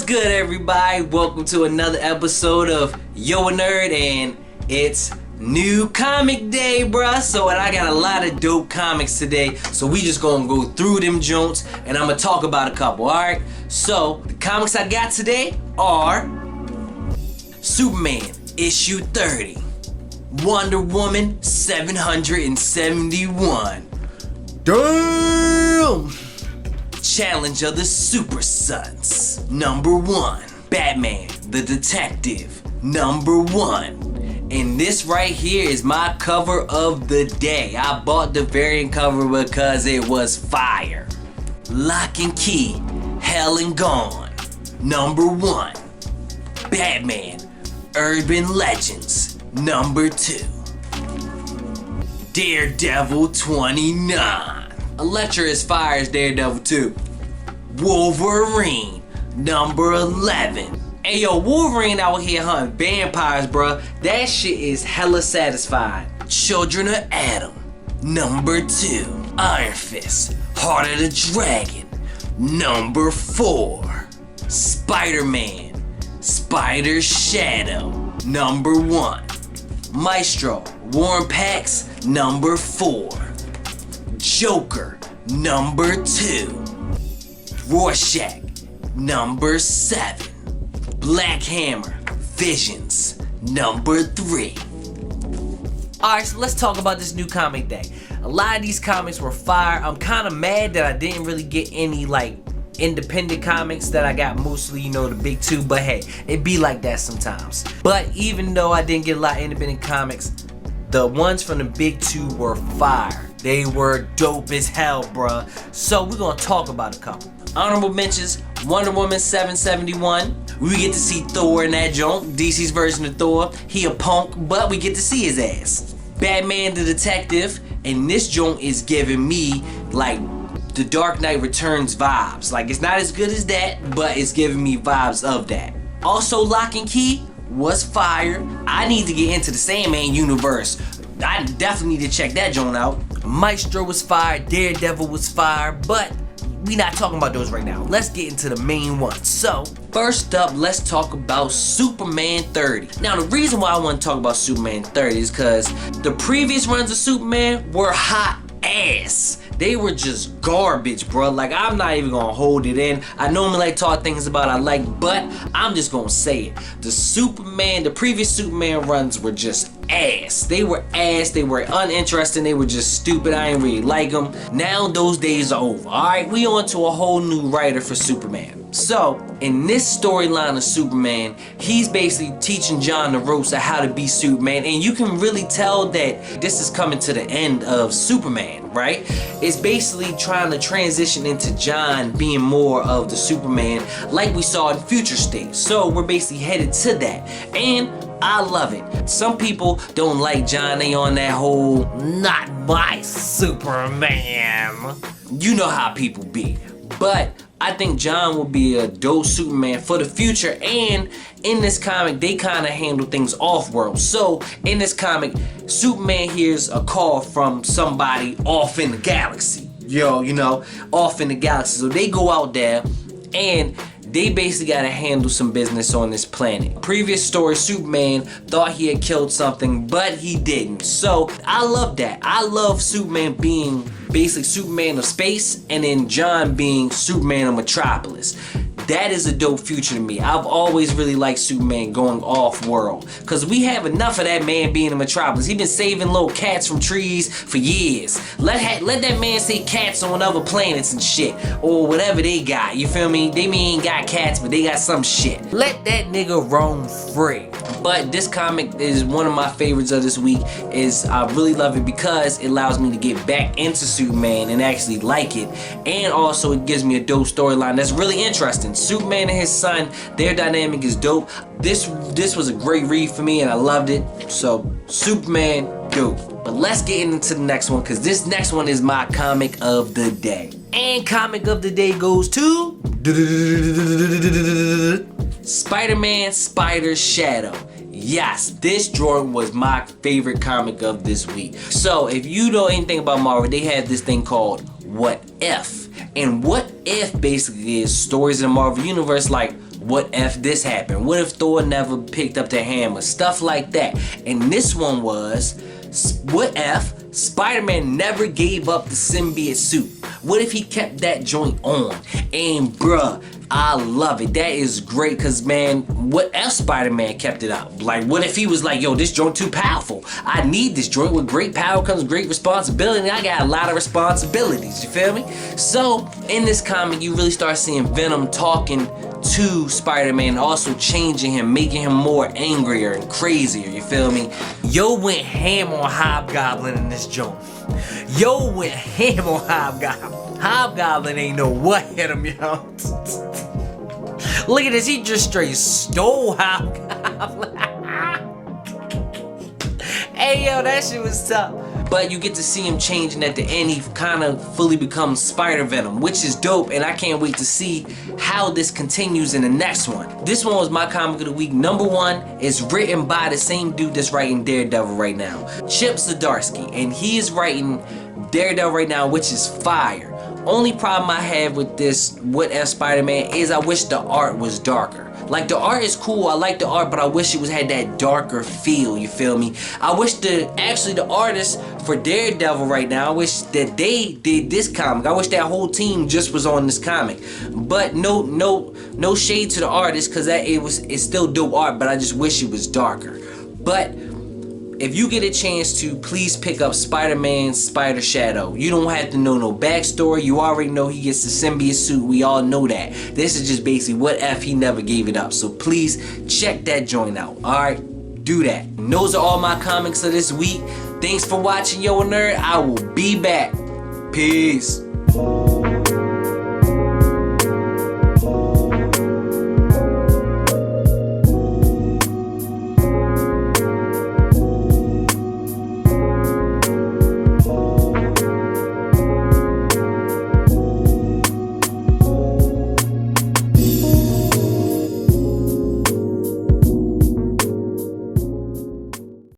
good, everybody? Welcome to another episode of Yo a Nerd, and it's new comic day, bruh. So I got a lot of dope comics today, so we just gonna go through them joints, and I'm gonna talk about a couple, alright? So, the comics I got today are Superman, issue 30. Wonder Woman, 771. Damn! Challenge of the Super Sons, #1. Batman, the Detective, #1. And this right here is my cover of the day. I bought the variant cover because it was fire. Lock and Key, Hell and Gone, #1. Batman, Urban Legends, #2. Daredevil 29. Elektra is fire as Daredevil 2. Wolverine, #11. Hey yo, Wolverine out here hunting vampires, bruh. That shit is hella satisfying. Children of Adam, #2. Iron Fist, Heart of the Dragon, #4. Spider-Man, Spider Shadow, #1. Maestro, Warren Pax, #4. Joker, #2. Rorschach, #7. Black Hammer, Visions, #3. Alright, so let's talk about this new comic day. A lot of these comics were fire. I'm kind of mad that I didn't really get any independent comics, that I got mostly, the big two, but hey, it be like that sometimes. But even though I didn't get a lot of independent comics, the ones from the big two were fire. They were dope as hell, bruh. So we're gonna talk about a couple. Honorable mentions: Wonder Woman 771. We get to see Thor in that joint, DC's version of Thor. He a punk, but we get to see his ass. Batman the Detective, and this joint is giving me the Dark Knight Returns vibes. It's not as good as that, but it's giving me vibes of that. Also, Lock and Key was fire. I need to get into the Sandman universe. I definitely need to check that joint out. Maestro was fire, Daredevil was fire, but we not talking about those right now. Let's get into the main ones. So, first up, let's talk about Superman 30. Now, the reason why I want to talk about Superman 30 is because the previous runs of Superman were hot ass. They were just garbage, bro. I'm not even gonna hold it in. I normally talk things about I like, but I'm just gonna say it. The previous Superman runs were just ass. They were ass. They were uninteresting. They were just stupid. I ain't really like them. Now those days are over. Alright, we on to a whole new writer for Superman. So, in this storyline of Superman, he's basically teaching John the ropes of how to be Superman, and you can really tell that this is coming to the end of Superman, right? It's basically trying to transition into John being more of the Superman like we saw in Future State. So, we're basically headed to that, and I love it. Some people don't like John. They on that whole, not my Superman. You know how people be. But I think John will be a dope Superman for the future, and in this comic, they kind of handle things off-world. So, in this comic, Superman hears a call from somebody off in the galaxy. Off in the galaxy. So they go out there, and they basically gotta handle some business on this planet. Previous story, Superman thought he had killed something, but he didn't. So, I love that. I love Superman being basically Superman of space, and then John being Superman of Metropolis. That is a dope future to me. I've always really liked Superman going off-world, because we have enough of that man being in Metropolis. He's been saving little cats from trees for years. Let that man say cats on other planets and shit, or whatever they got. You feel me? They ain't got cats, but they got some shit. Let that nigga roam free. But this comic is one of my favorites of this week. I really love it because it allows me to get back into Superman and actually like it, and also it gives me a dope storyline that's really interesting. Superman and his son, their dynamic is dope. This was a great read for me, and I loved it. So, Superman, dope. But let's get into the next one, because this next one is my comic of the day. And comic of the day goes to Spider-Man Spider Shadow. Yes, this drawing was my favorite comic of this week. So if you know anything about Marvel, they have this thing called What If. And What If basically is stories in the Marvel Universe like, What if this happened? What if Thor never picked up the hammer? Stuff like that. And this one was, what if Spider-Man never gave up the symbiote suit? What if he kept that joint on? And bruh, I love it. That is great, cause man, what if Spider-Man kept it up? Like, what if he was like, yo, this joint too powerful. I need this joint. With great power comes great responsibility, and I got a lot of responsibilities, you feel me? So, in this comic, you really start seeing Venom talking to Spider-Man, also changing him, making him more angrier and crazier, you feel me? Yo went ham on Hobgoblin in this joint. Yo went ham on Hobgoblin. Hobgoblin ain't know what hit him, yo. Look at this, he just straight stole Hobgoblin. Hey, yo, that shit was tough. But you get to see him changing at the end. He kind of fully becomes Spider-Venom, which is dope, and I can't wait to see how this continues in the next one. This one was my comic of the week. Number 1 is written by the same dude that's writing Daredevil right now, Chip Zdarsky, and he is writing Daredevil right now, which is fire. Only problem I have with this What If Spider-Man is I wish the art was darker. Like, the art is cool, I like the art, but I wish it had that darker feel, you feel me? I wish the artist for Daredevil right now, I wish that they did this comic. I wish that whole team just was on this comic. But no shade to the artist, cause it's still dope art, but I just wish it was darker. But if you get a chance to, please pick up Spider-Man Spider Shadow. You don't have to know no backstory. You already know he gets the symbiote suit. We all know that. This is just basically what if he never gave it up. So please check that joint out. Alright? Do that. And those are all my comics of this week. Thanks for watching, Yo Nerd. I will be back. Peace.